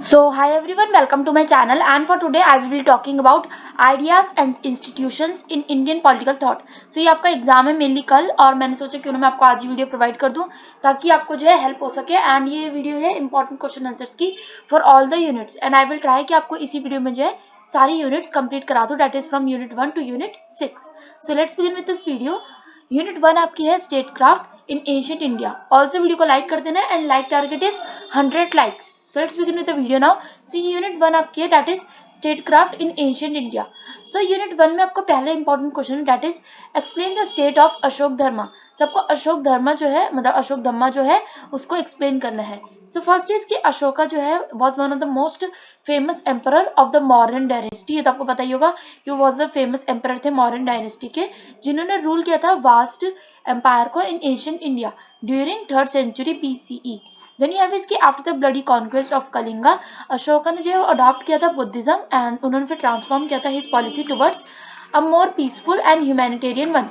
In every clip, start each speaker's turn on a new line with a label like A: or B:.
A: So hi everyone, welcome to my channel, and for today I will be talking about ideas and institutions in Indian political thought. So ये आपका exam है mainly कल, और मैंने सोचा क्यों ना मैं आपको आज ही वीडियो प्रोवाइड कर दूं ताकि आपको जो है हेल्प हो सके। एंड ये वीडियो है इंपॉर्टेंट क्वेश्चन आंसर्स की for all the units, and I will try कि आपको इसी वीडियो में जो है सारी यूनिट्स कंप्लीट करा दूं, that is from unit 1 to unit 6। So let's begin with this video. Unit 1 आपकी है state craft in ancient India. Also video को लाइक कर देना, and like target is 100 likes. So let's begin with the video now. So unit 1 आपकी है that is statecraft in ancient India. So unit 1 में आपको पहले important question है that is explain the state of Ashok धर्मा। सबको अशोक धर्मा जो है मतलब अशोक धम्मा जो है उसको explain करना है। So first is कि अशोका जो है was one of the most famous emperor of the Mauryan dynasty। ये तो आपको पता ही होगा कि वो was the famous emperor थे Mauryan dynasty के, जिन्होंने rule किया था vast empire को in ancient India during 3rd century BCE। Then you have इसकी after the bloody conquest of Kalinga, Ashoka ने जो है अडॉप्ट किया था बुद्धिज्म, एंड उन्होंने फिर ट्रांसफॉर्म किया था his policy towards a more peaceful and humanitarian one.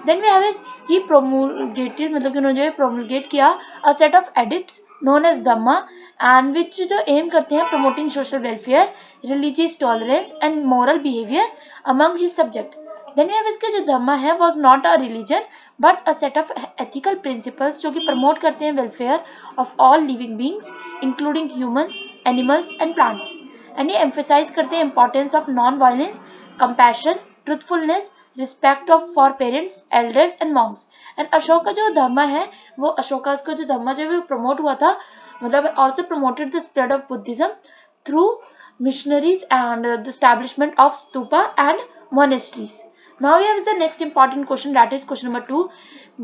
A: Then we have is he promulgated, मतलब कि उन्होंने जो है प्रोमुलगेट किया a set of edicts known as Dhamma, and which जो एम करते हैं promoting social welfare, religious tolerance and moral behaviour among his subject. Then we have इसके जो धम्मा है was not a religion but a set of ethical principles जो कि promote करते हैं welfare of all living beings including humans, animals and plants. And ये emphasise करते हैं importance of non violence, compassion, truthfulness, respect of for parents, elders and Monks. And Ashok का जो धर्म है वो अशोका का जो धर्म जो है प्रमोट हुआ था, मतलब also promoted the spread of Buddhism through missionaries and the establishment of stupa and monasteries. Now we have the next important question, that is question number 2.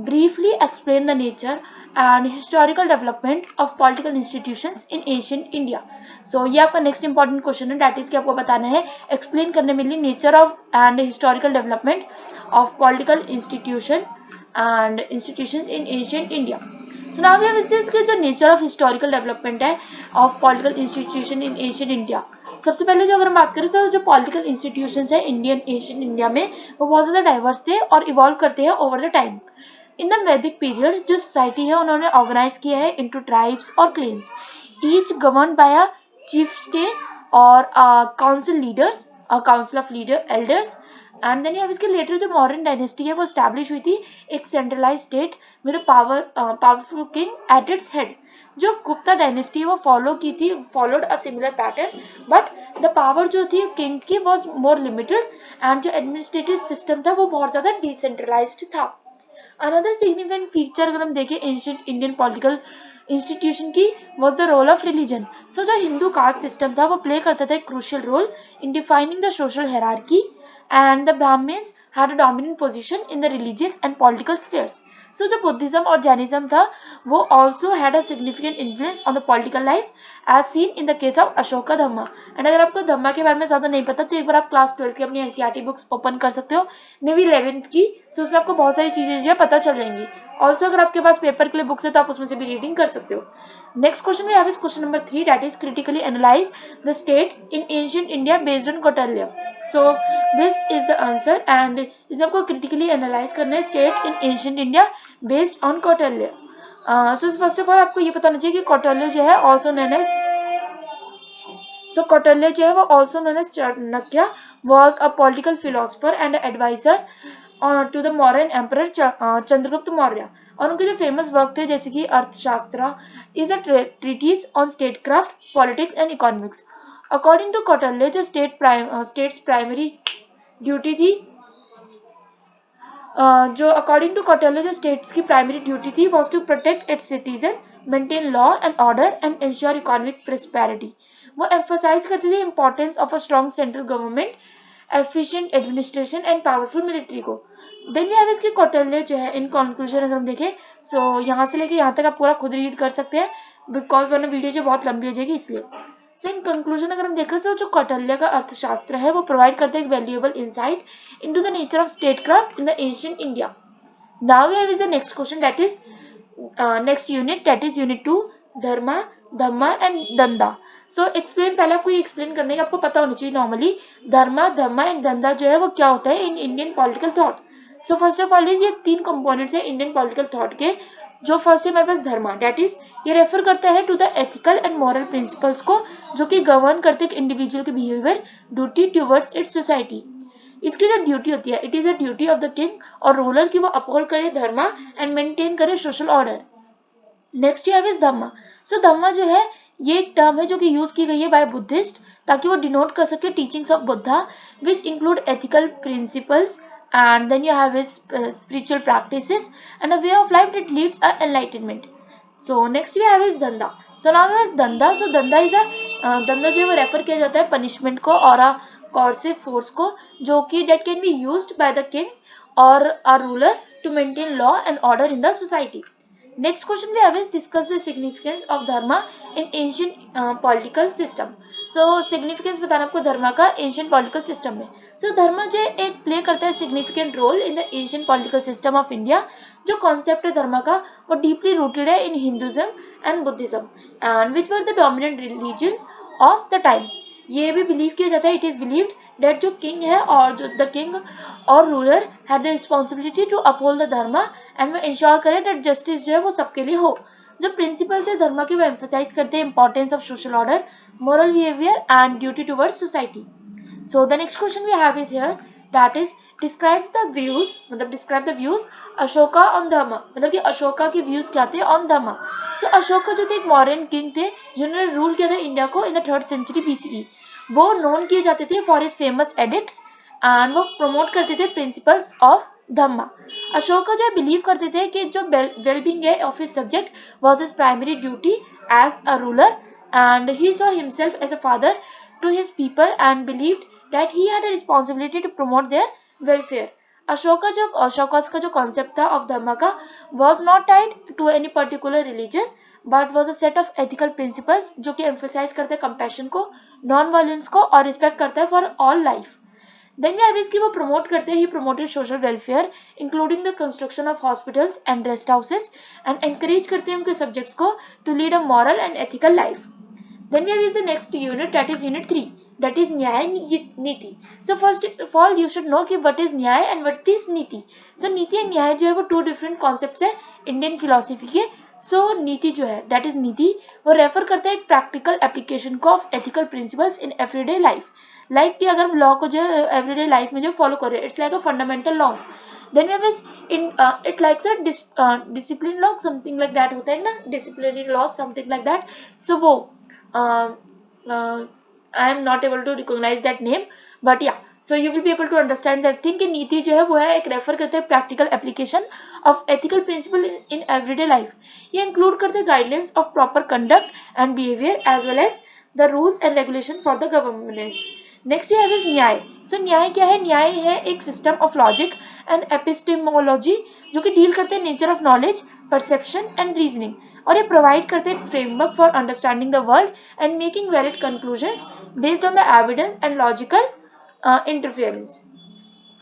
A: Briefly explain the nature and historical development of political institutions in ancient India. So ये आपका next important question है, that is कि आपको बताना है explain करने में लिए nature of and historical development of political institutions in ancient India. So now we have this कि जो nature of historical development है of political institution in ancient India. सबसे पहले जो अगर हम बात करें तो जो पॉलिटिकल इंस्टीट्यूशंस है इंडियन एशियन इंडिया में वो बहुत ज़्यादा डाइवर्स थे और इवॉल्व करते हैं over the time. In the Vedic period जो सोसाइटी है उन्होंने ऑर्गेनाइज किया है इनटू ट्राइब्स और clans, each govern by a chief state और council leaders, council of leader elders. And then इसके लेटर जो मॉडर्न डायनेस्टी है वो स्टैब्लिश हुई थी एक centralise state with powerful king at its head. जो गुप्ता डायनेस्टी वो followed a similar pattern, but the power जो थी किंग की वाज मोर लिमिटेड, एंड जो एडमिनिस्ट्रेटिव सिस्टम था वो बहुत ज़्यादा डिसेंट्रलाइज्ड था। अनदर सिग्निफिकेंट फीचर अगर हम देखें एंशिएंट इंडियन पॉलिटिकल इंस्टीट्यूशन की was the role of religion. So जो हिंदू कास्ट सिस्टम था वो प्ले करता था एक crucial role in defining the social hierarchy, and the Brahmans had a dominant position in the religious and political spheres. So जो Buddhism और Jainism था वो also had a significant influence on the political life as seen in the case of Ashoka Dhamma. And अगर आपको धम्मा के बारे में ज़्यादा नहीं पता तो एक बार आप क्लास 12 की अपनी एनसीईआरटी बुक्स ओपन कर सकते हो, मे बी 11th की। सो उसमें आपको बहुत सारी चीज़ें जो है पता चल जाएंगी। ऑल्सो अगर आपके पास पेपर के लिए बुक्स है तो आप उसमें से भी रीडिंग कर सकते हो। Next question we have is question number 3, that is critically analyse the state in ancient India based on Kautilya. So this is the answer, and इसमें आपको क्रिटिकली एनालाइज करना है state in ancient India based on Kautilya. So first of all आपको ये बताना चाहिए कि कौटिल्य जो है ऑल्सो नोन एज कौटिल्य जो है वो also known as Chanakya was a political philosopher and advisor to the Mauryan emperor Chandragupta Maurya. और उनके जो फेमस वर्क थे जैसे कि Arthashastra is a treatise on statecraft, politics and economics. According to Kautilya जो स्टेट्स प्राइमरी ड्यूटी थी, जो अकॉर्डिंग टू कौटिल्य जो स्टेट्स की प्राइमरी ड्यूटी थी was to protect its citizen, maintain law and order and ensure economic prosperity. वो emphasize करती थी importance of a strong central government, efficient administration and powerful military को। Then we have इसके कौटिल्य जो है in conclusion अगर हम देखें, सो यहाँ से लेके यहाँ तक आप पूरा खुद रीड कर सकते हैं बिकॉज वरना वीडियो जो बहुत लंबी हो जाएगी इसलिए। सो इन कंक्लूजन अगर हम देखें तो जो कौटिल्य का अर्थशास्त्र है वो प्रोवाइड करता है एक valuable insight into the nature of statecraft in the ancient India. Now we have is the next question, that is next unit, that is unit 2, Dharma, Dhamma and Danda. So explain, पहले आपको ये एक्सप्लेन करने का आपको पता होना चाहिए नॉर्मली धर्मा, धम्मा एंड दंदा जो है वो क्या होता है in Indian political thought. So first of all ये तीन कंपोनेंट्स है इंडियन पॉलिटिकल थॉट के। जो फर्स्ट है मेरे पास धर्मा, डेट इज ये रेफर करता है to the ethical and moral principles को जो कि गवर्न करते हैं इंडिविजुअल के behaviour, duty towards its society. इसकी जो ड्यूटी होती है, it is a duty of the king और रूलर की वो अपहोल्ड करे धर्मा एंड मेंटेन करे social order. Next you have is Dhamma. So Dhamma जो है ये एक टर्म है जो कि यूज की गई है बाय बुद्धिस्ट ताकि वो डिनोट कर सके teachings of Buddha which include ethical principles and then you have his spiritual practices and a way of life that leads a enlightenment. So next we have is danda. So now we have danda. So danda is a danda जो है वो refer किया जाता है punishment को और अ coercive force को जो कि that can be used by the king or a ruler to maintain law and order in the society. Next question we have is discuss the significance of dharma in ancient political system. So significance बताना आपको धर्मा का ancient political system में. So धर्मा जो एक play करता है significant role in the ancient political system of India. जो concept है धर्मा का वो deeply rooted है in Hinduism and Buddhism and which were the dominant religions of the time. ये भी believe किया जाता है, it is believed that जो king है और जो the king और ruler had the responsibility to uphold the dharma and वो इंश्योर करे दैट जस्टिस जो है वो सबके लिए हो। जो प्रिंसिपल्स है धर्म के वो एम्फोसाइज करते हैं importance of social order, moral behaviour and duty towards society. So the next question we have is here that is describes the views, मतलब describe the views Ashoka on Dharma, मतलब कि अशोका के व्यूज क्या थे ऑन धर्म। सो अशोका जो थे एक मॉडर्न किंग थे जिन्होंने रूल किया था इंडिया को in the 3rd century BCE। वो नोन किए जाते थे for his famous addicts and वो प्रमोट करते थे प्रिंसिपल्स ऑफ धम्मा। अशोका जो बिलीव करते थे कि जो वेलबींग है of his subject was his primary duty as a ruler and he saw himself as a father to his people and believed that he had a responsibility to promote their welfare. Ashoka's का जो concept था of Dhamma का was not tied to any particular religion but was a set of ethical principles जो कि emphasise करते हैं compassion को, non violence को और रिस्पेक्ट करता है फॉर ऑल लाइफ। देन भी इसकी वो प्रमोट करते हैं, he promoted social welfare including the construction of hospitals and rest houses and encourage करते हैं उनके सब्जेक्ट्स को to lead a moral and ethical life. Then we is the next unit that is unit 3 that is न्याय नीति। So first of all you should know कि what is न्याय and what is नीति। So नीति और न्याय जो है वो टू डिफरेंट कॉन्सेप्ट्स है इंडियन फिलोसफी के। सो नीति जो है दैट इज नीति वो रेफर करता है एक प्रैक्टिकल एप्लीकेशन को of ethical principles in everyday life. Like कि अगर हम लॉ को जो है एवरीडे लाइफ में जो फॉलो कर रहे हैं, it's like a fundamental laws. Then we have in it likes a discipline law something like that होता है ना, disciplinary law something like that. So वो I am not able to recognize that name, but yeah, so you will be able to understand that thing कि नीति जो है वो है एक रेफर करते हैं practical application of ethical principle in everyday life. ये इंक्लूड करते हैं guidelines of proper conduct and behaviour as well as the rules and regulation for the governance. Next you have is Nyaya. So Nyaya क्या है? न्याय है एक system of logic and epistemology जो कि deal करते हैं nature of knowledge, perception and reasoning और ये प्रोवाइड करते हैं framework for understanding the world and making valid conclusions based on the evidence and logical interference.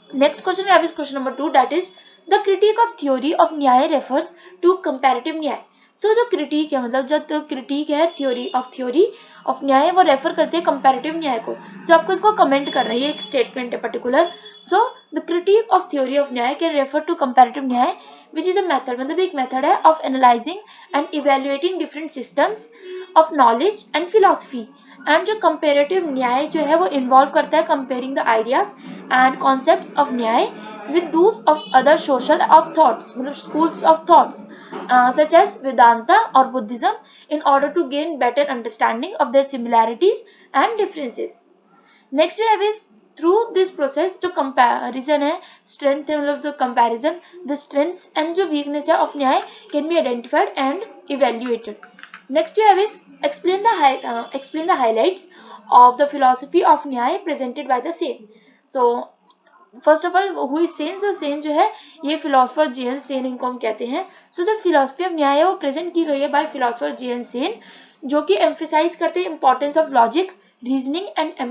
A: Next question we have is question number 2 that is the critique of theory of न्याय refers to comparative न्याय। So जो critique है मतलब जब critique है theory of न्याय वो refer करते हैं comparative न्याय को। So आपको इसको कमेंट करना है, ये एक स्टेटमेंट है particular. So the critique of theory of न्याय can refer to comparative न्याय which is a method, मतलब एक मेथड है of analyzing and evaluating different systems of knowledge and philosophy। And जो कंपेरेटिव न्याय जो है वो इन्वॉल्व करता है comparing the ideas and concepts of Nyaya with those of other social of thoughts, मतलब schools of thoughts such as Vedanta और Buddhism in order to gain better understanding of their similarities and differences. Next we have is through this process जो comparison है, strength है मतलब the comparison, the strengths and जो weakness है of न्याय can be identified and evaluated. Next you have is explain the highlights of the philosophy of न्याय presented by the same. So first of all who is Sen? So Sen जो है ये philosopher J.N. Sen इनको हम कहते हैं। So the philosophy of न्याय है वो present की गई है by philosopher J.N. Sen जो कि emphasize करते हैं importance of logic, reasoning and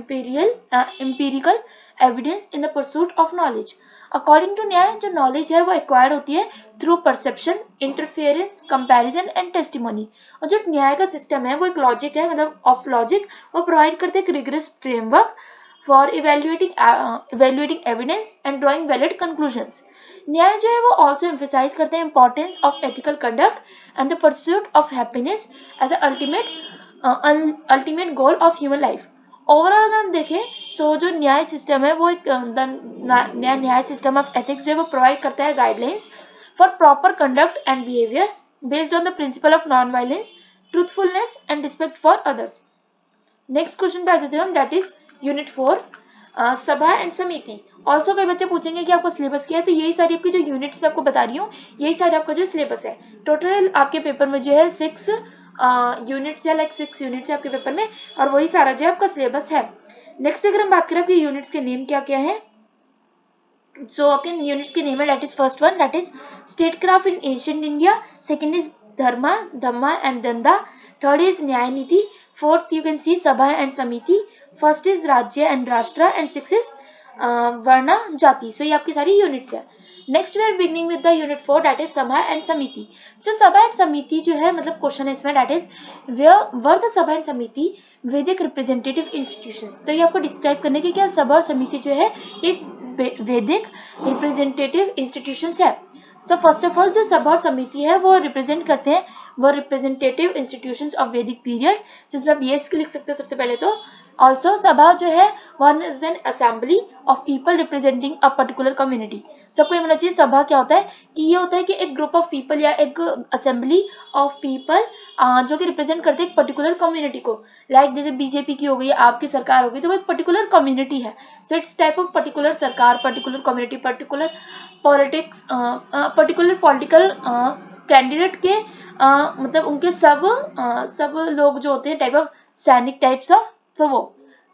A: empirical evidence in the pursuit of knowledge। According to Nyaya जो नॉलेज है वो एक्वायर्ड होती है through perception, interference, comparison and testimony. और जो न्याय का सिस्टम है वो एक लॉजिक है, मतलब ऑफ लॉजिक वो प्रोवाइड करते हैं एक rigorous framework for evaluating evidence and drawing valid conclusions. Nyaya जो है वो ऑल्सो एम्फेसाइज करते हैं importance of ethical conduct and the pursuit of happiness as a ultimate goal of human life. Overall अगर हम देखें सो जो न्याय सिस्टम है वो एक न्याय सिस्टम ऑफ एथिक्स जो है वो प्रोवाइड करता है guidelines for proper conduct and behaviour based on the principle of non violence, truthfulness and respect for others. Next question पे आ जाते हैं हम, दैट इज यूनिट 4 सभा एंड समिति। ऑल्सो कई बच्चे पूछेंगे कि आपको सिलेबस क्या है, तो यही सारी आपकी जो यूनिट्स मैं आपको बता रही हूँ यही सारे आपका जो सिलेबस है। टोटल आपके पेपर में जो है 6 यूनिट्स है, लाइक 6 यूनिट्स है आपके पेपर में, और वही सारा जो है आपका सिलेबस है। नेक्स्ट अगर हम बात करें आपके यूनिट्स के नेम क्या क्या है, सो आपके यूनिट्स के नेम है, that is first one that is state craft in ancient India, second is Dharma Dhamma and Danda, third is Nyaya Niti, fourth you can see Sabha and Samiti, first is Rajya and Rashtra and six is Varna Jati. So ये आपकी सारी units है। Next we are beginning with the unit 4 that is Sabha and समिति। So सभा and समिति जो है मतलब क्वेश्चन है इसमें, दैट इज वर द सभा एंड समिति वैदिक रिप्रेजेंटेटिव इंस्टीट्यूशंस। तो ये आपको डिस्क्राइब करने की क्या सभा और समिति जो है एक वैदिक रिप्रेजेंटेटिव इंस्टीट्यूशंस है। सो फर्स्ट ऑफ ऑल जो सभा और समिति है वो रिप्रेजेंट करते हैं वो रिप्रेजेंटेटिव इंस्टीट्यूशंस ऑफ वैदिक पीरियड, जिसमें आप ये लिख सकते हो सबसे पहले तो। ऑल्सो सभा जो है one is an assembly of people representing a particular community. सबको ये होना चाहिए सभा क्या होता है कि ये होता है कि एक ग्रुप ऑफ पीपल या एक असेंबली ऑफ पीपल जो कि रिप्रेजेंट करते हैं एक पर्टिकुलर कम्युनिटी को। लाइक जैसे बीजेपी की हो गई, आपकी सरकार हो गई, तो वो एक पर्टिकुलर कम्युनिटी है। So it's type of particular sarkar, particular community, particular politics, particular political candidate के मतलब उनके सब लोग जो होते हैं type of sainik types of, तो वो।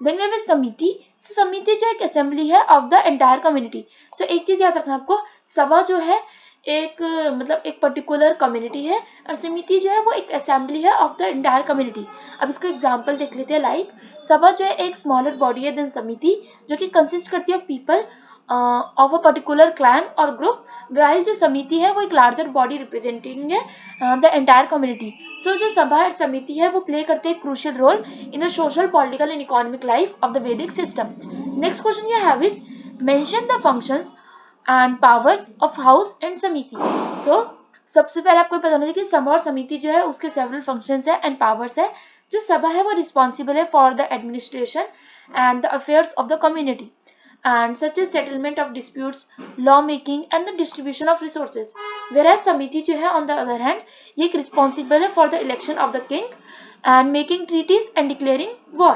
A: देन वी हैव समिति। समिति जो एक असेंबली है ऑफ द एंटायर कम्युनिटी। सो एक चीज याद रखना आपको, सभा जो है एक मतलब एक पर्टिकुलर कम्युनिटी है, और समिति जो है वो एक असेंबली है ऑफ द एंटायर कम्युनिटी। अब इसका एग्जांपल देख लेते हैं। लाइक सभा जो है एक स्मॉलर बॉडी है देन समिति, जो कि कंसिस्ट करती है of people of a particular clan और ग्रुप, while जो समिति है वो एक लार्जर बॉडी रिप्रेजेंटिंग है द एंटायर कम्युनिटी। सो जो सभा और समिति है वो प्ले करते हैं crucial role in the social, political and economic life of the Vedic system. Next question you have is mention the functions and powers of house and समिति। सो सबसे पहले आपको पता होना चाहिए कि सभा और समिति जो है उसके सेवरल फंक्शंस है एंड पावर्स है। जो सभा है वो रिस्पॉन्सिबल है for the administration and the affairs of the community and such as settlement of disputes, law making and the distribution of resources, whereas samiti जो है on the other hand ये एक responsible है for the election of the king and making treaties and declaring war.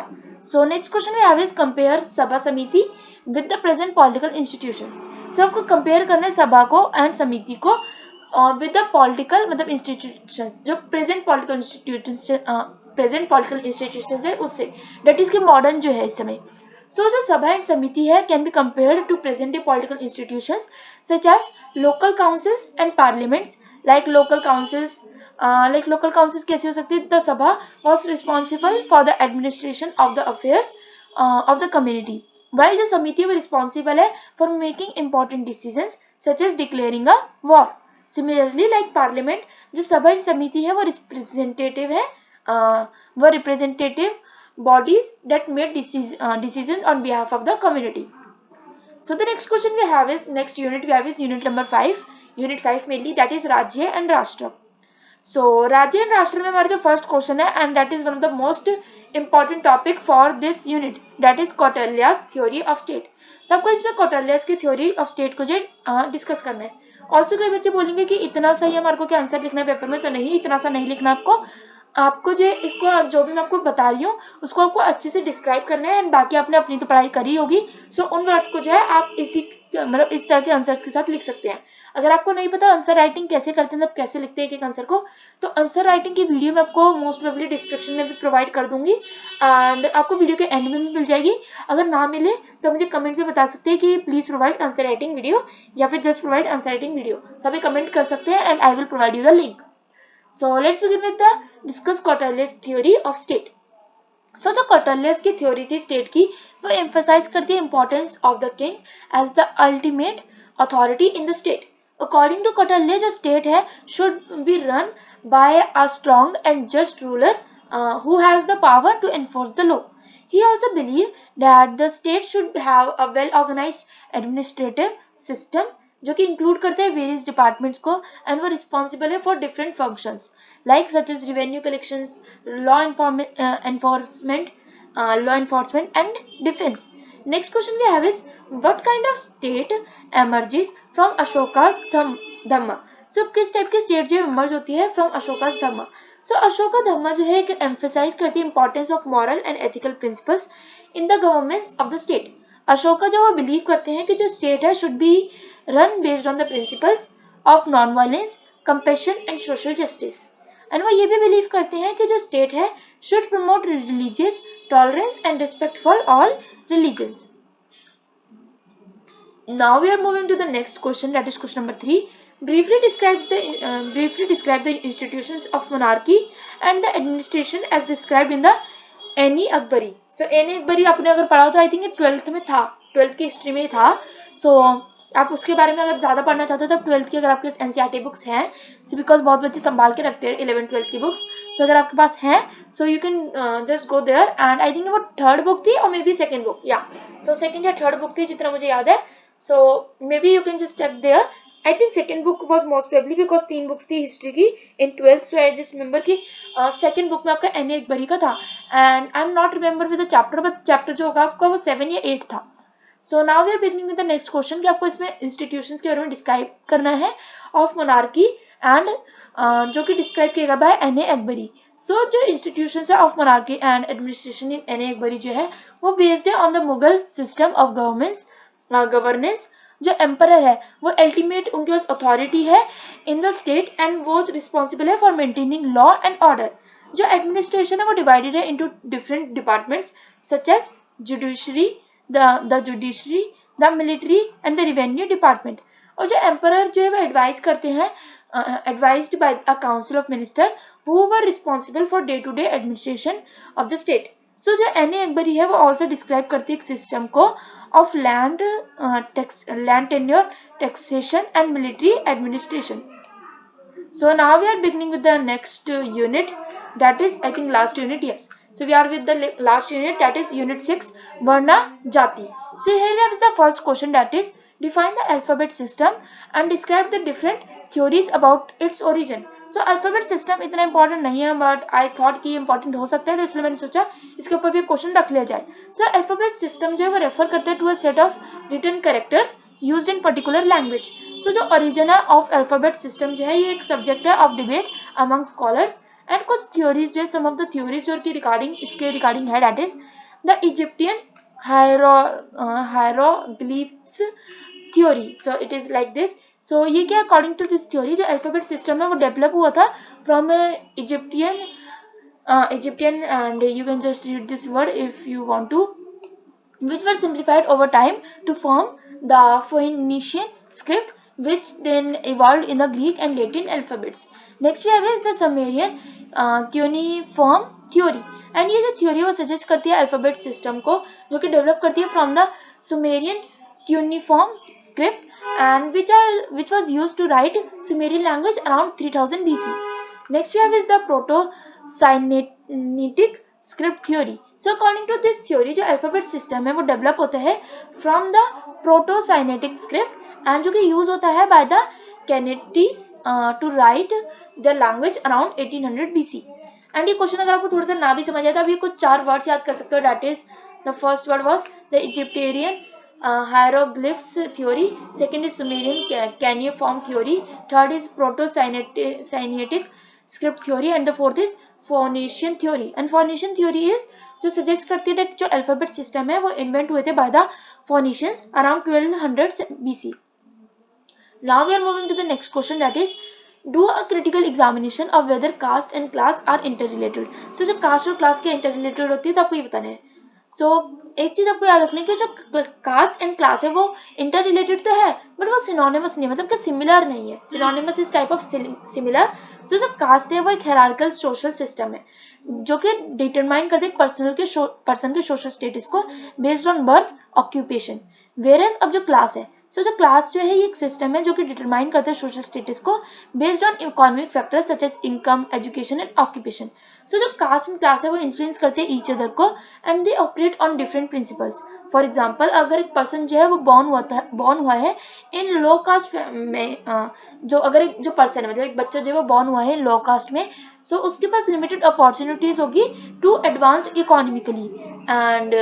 A: So next question we have is compare sabha samiti with the present political institutions. So आपको compare करना है सभा को and समिति को with the political मतलब institutions जो present political institutions है उससे, that is कि modern जो है इस समय। So जो सभा एंड समिति है can be compared to present day political institutions such as local councils and parliaments. Like local councils कैसे हो सकती है? The सभा was responsible for the administration of the affairs of the community, while जो समिति वो responsible है for making important decisions such as declaring a war. Similarly, like parliament जो सभा एंड समिति है वो representative है, वो representative bodies that made decisions on behalf of the community. So the next question we have is next unit we have is unit number 5. Unit 5 mainly that is Rajya and Rashtra. So Rajya and Rashtra में हमारा जो first question है and that is one of the most important topic for this unit, that is Kautilya's theory of state. तो आपको इसमें कौटिल्यास की theory of state को जो डिस्कस करना है। ऑल्सो कई बच्चे बोलेंगे कि इतना सा ही हमारे को क्या आंसर लिखना है पेपर में, तो नहीं, इतना सा नहीं लिखना आपको जो इसको जो भी मैं आपको बता रही हूँ उसको आपको अच्छे से डिस्क्राइब करना है एंड बाकी आपने अपनी तो पढ़ाई करी होगी। सो उन वर्ड्स को जो है आप इसी मतलब इस तरह के आंसर्स के साथ लिख सकते हैं। अगर आपको नहीं पता आंसर राइटिंग कैसे करते हैं, कैसे लिखते हैं एक एक आंसर को, तो आंसर राइटिंग की वीडियो मैं आपको मोस्ट प्रोबेबली डिस्क्रिप्शन में भी प्रोवाइड कर दूंगी एंड आपको वीडियो के एंड में भी मिल जाएगी। अगर ना मिले तो मुझे कमेंट में बता सकते हैं कि please provide answer writing video या फिर just provide answer writing video, तभी कमेंट कर सकते हैं and I will provide you the link. So let's begin with the discuss Kautilya's theory of state. So जो Kautilya's की theory थी state की, वो emphasize करती है importance of the king as the ultimate authority in the state. According to Kautilya जो state है should be run by a strong and just ruler who has the power to enforce the law. He also believed that the state should have a well organized administrative system जो कि include करते हैं various departments को, and वो responsible है for different functions like such as revenue collections, law enforcement law enforcement and defense. Next question we have is what kind of state emerges from Ashoka's Dhamma? So किस type की state जो emerge होती है from अशोकास धम्मा? सो अशोका धम्मा जो है एक emphasise करती है importance of moral and ethical principles in the governments of the state. Ashoka जो वो बिलीव करते हैं कि जो स्टेट है should be run based on the principles of non violence, compassion and social justice. And वो ये भी बिलीव करते हैं कि जो स्टेट है should promote religious tolerance and respect for all religions. Now we are moving to the next question, that is question number 3. Briefly describe the institutions of monarchy and the administration as described in the any Akbari. So any Akbari आपने अगर पढ़ा हो तो I think 12th में था, 12th की history में ही था. सो आप उसके बारे में अगर ज़्यादा पढ़ना चाहते हो तो 12th की अगर आपके पास एनसीईआरटी बुक्स हैं, सो बिकॉज बहुत बच्चे संभाल के रखते हैं 11th 12th की बुक्स. सो अगर आपके पास हैं so you can just go there. And I think वो थर्ड बुक थी और मे बी सेकेंड बुक, या सो सेकेंड या थर्ड बुक थी जितना मुझे याद है. So maybe you can just check there. I think second book was most probably because 3 books थी हिस्ट्री की in 12th. So I just remember कि सेकेंड बुक में आपका एनी अकबरी का था. And I am not remember with the chapter, but chapter जो होगा आपका वो 7 या 8 था. So now we are beginning with the next question कि आपको इसमें इंस्टीट्यूशंस के बारे में डिस्क्राइब करना है ऑफ मोनार्की एंड जो कि डिस्क्राइब किया बाय एनी अकबरी. सो जो इंस्टीट्यूशंस है of monarchy and administration in Ain-i Akbari जो है वो बेस्ड है on the Mughal system of governance. जो एम्परर है वो अल्टीमेट उनके पास अथॉरिटी है इन द स्टेट एंड वो रिस्पॉन्सिबल है for maintaining law and order. जो एडमिनिस्ट्रेशन है वो डिवाइडेड है into different departments such as judiciary, the judiciary, the military and the revenue department. और जो एम्परर जो है वो एडवाइज करते हैं, advised by a council of minister who were responsible for day to day administration of the state. So जो एनी अकबरी है वो ऑल्सो डिस्क्राइब करती है एक सिस्टम को of land tenure, taxation and military administration. So now we are beginning with the next unit, that is I think last unit, yes. So we are with the last unit, that is unit 6, Varna Jati. So here we have the first question, that is define the alphabet system and describe the different theories about its origin. So alphabet system इतना important नहीं है, but I thought कि important हो सकता है, तो इसलिए मैंने सोचा इसके ऊपर भी क्वेश्चन रख लिया जाए. So alphabet system जो है वो रेफर करता है to a set of written characters used in particular language. So जो origin of alphabet system जो है ये एक subject है of debate among scholars. and कुछ theories जो है, some of the theories जो कि regarding इसके regarding है, that is the Egyptian hieroglyphs theory. So it is like this. So ये क्या according to this theory जो alphabet system है वो develop हुआ था from Egyptian and you can just read this word if you want to, which were simplified over time to form the Phoenician script, which then evolved in the Greek and Latin alphabets. Next we have is the Sumerian cuneiform theory. and ये जो theory वो suggest करती है alphabet system को, जो कि develop करती है from the Sumerian cuneiform script and which was used to write Sumerian language around 3000 BC. Next we have is the Proto-Sinaitic script theory. So according to this theory जो alphabet system है वो develop होता है from the Proto-Sinaitic script and जो कि use होता है by the Kemetes to write the language around 1800 BC. and ये क्वेश्चन अगर आपको थोड़ा सा ना भी समझ आए तो अभी कुछ 4 वर्ड्स याद कर सकते हो, that is the first word was the Egyptian hieroglyphs theory, second is Sumerian cuneiform theory, third is Proto-Sinaitic script theory and the fourth is Phoenician theory. and Phoenician theory is जो suggest करती है जो alphabet system है वो invent हुए थे by the Phoenicians around 1200 BC. Now we are moving to the next question, that is do a critical examination of whether caste and class are interrelated. So जो caste और class के interrelated होती है तो आपको ये बताना है. So एक चीज आपको याद रखनी है कि जो कास्ट एंड क्लास है वो इंटर रिलेटेड तो है बट वो सिनोनिमस नहीं, मतलब कि सिमिलर नहीं है. Synonymous is type of similar. जो कास्ट है वो एक हायरार्किकल सोशल सिस्टम है जो कि डिटरमाइन करते हैं पर्सन के सोशल स्टेटस को based on birth occupation. Whereas अब जो क्लास है, सो जो क्लास जो है ये एक सिस्टम है जो कि डिटरमाइन करता है सोशल स्टेटस को based on economic factors such as income, education and occupation. So जो कास्ट एंड क्लास है वो इन्फ्लुएंस करते हैं ईच अदर को and they operate on different principles. For example अगर एक पर्सन जो है वो बॉर्न हुआ है इन लो कास्ट में, जो अगर एक जो पर्सन है मतलब एक बच्चा जो है वो बॉर्न हुआ है लो कास्ट में, सो उसके पास लिमिटेड अपॉर्चुनिटीज होगी to advanced economically and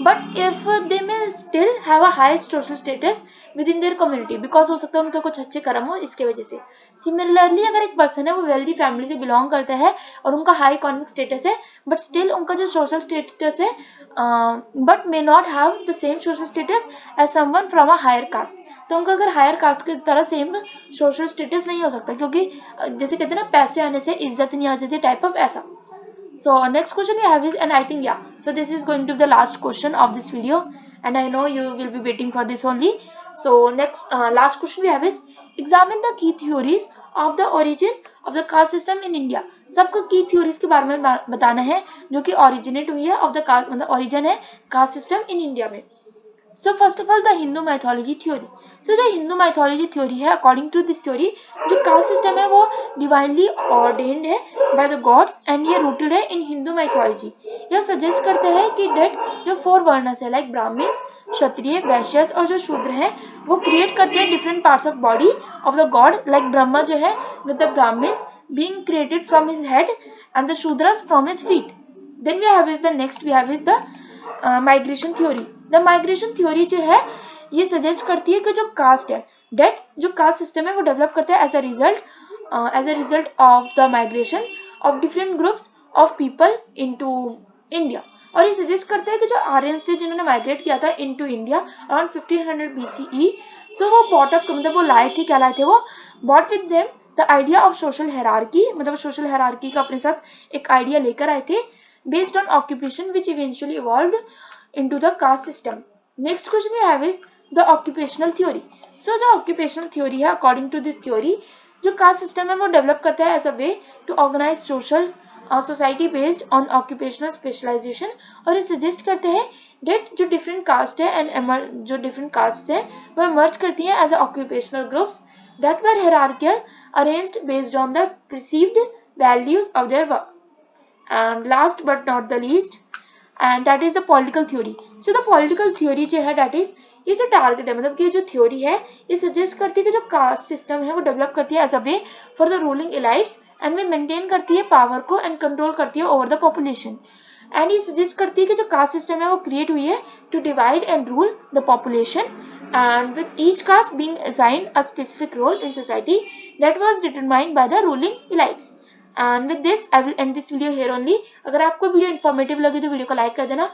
A: but if they may still have a high social status within their community, because हो सकता है उनके कुछ अच्छे कर्म हो इसके वजह से। सिमिलरली अगर एक पर्सन है वो वेल्दी फैमिली से बिलोंग करता है और उनका हाई इकोनॉमिक स्टेटस है बट स्टिल उनका जो सोशल स्टेटस है but may not have the same social status as someone from a higher caste, तो उनका अगर हायर कास्ट की तरह सेम सोशल स्टेटस नहीं हो सकता, क्योंकि जैसे कहते हैं ना पैसे आने से इज्जत नहीं आ जाती टाइप ऑफ ऐसा। So next question we have is, and I think yeah, so this is going to be the last question of this video, and I know you will be waiting for this only. So next last question we have is, examine the key theories of the origin of the caste system in India. सबको की theories के बारे में बताना है जो कि originate हुई है ऑफ द कास्ट, मतलब ओरिजिन है कास्ट सिस्टम इन इंडिया में। So first of all the Hindu mythology theory. So जो हिंदू mythology theory है, according to this theory जो caste system है वो divinely ordained है by the gods and ये rooted है in Hindu mythology। यह suggest करते हैं कि that जो four वर्णस है like ब्राह्मण्स, क्षत्रिय, वैश्यस और जो शूद्र है वो create करते हैं different parts of body of the god, like Brahma जो है with the brahmins being created from his head and the shudras from his feet। Then we have is the next we have is the migration theory. The migration theory जो है ये suggest करती है कि जो cast है date जो caste system है वो डेवलप करता है as a result of the migration of different groups of people into India. और ये सजेस्ट करता है कि जो आर्यंस थे जिन्होंने माइग्रेट किया था इनटू इंडिया अराउंड 1500 BCE, सो वो बॉट अप मतलब वो लाए थे, क्या लाए थे वो brought with them the idea of social hierarchy, मतलब सोशल हायरार्की का अपने साथ एक आइडिया लेकर आए थे based on occupation which eventually evolved into the caste system. Next question we have is the occupational theory. So जो occupational theory है according to this theory जो caste system है वो develop करता है as a way to organize social society based on occupational specialization, और ये suggest करते हैं that जो different caste है and जो different castes है वो emerge करती हैं as a occupational groups that were hierarchical arranged based on the perceived values of their work. And last but not the least and that is the political theory. So the political theory जो है that is ये जो target है मतलब कि जो theory है ये सजेस्ट करती है कि जो कास्ट सिस्टम है वो डेवलप करती है as a way for the ruling elites and में मेंटेन करती है पावर को एंड कंट्रोल करती है ओवर द पॉपुलेशन। एंड ये सजेस्ट करती है कि जो कास्ट सिस्टम है वो क्रिएट हुई है to divide and rule the population and with each caste being assigned a specific role in society that was determined by the ruling elites. And with this I will end this video here only. अगर आपको video informative लगी तो video को like कर देना,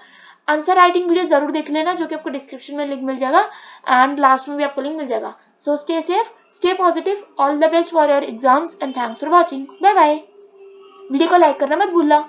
A: answer writing video जरूर देख लेना जो कि आपको डिस्क्रिप्शन में लिंक मिल जाएगा एंड लास्ट में भी आपको लिंक मिल जाएगा। So stay safe, stay positive, all the best for your exams and thanks for watching. Bye bye. Video को लाइक करना मत भूलना।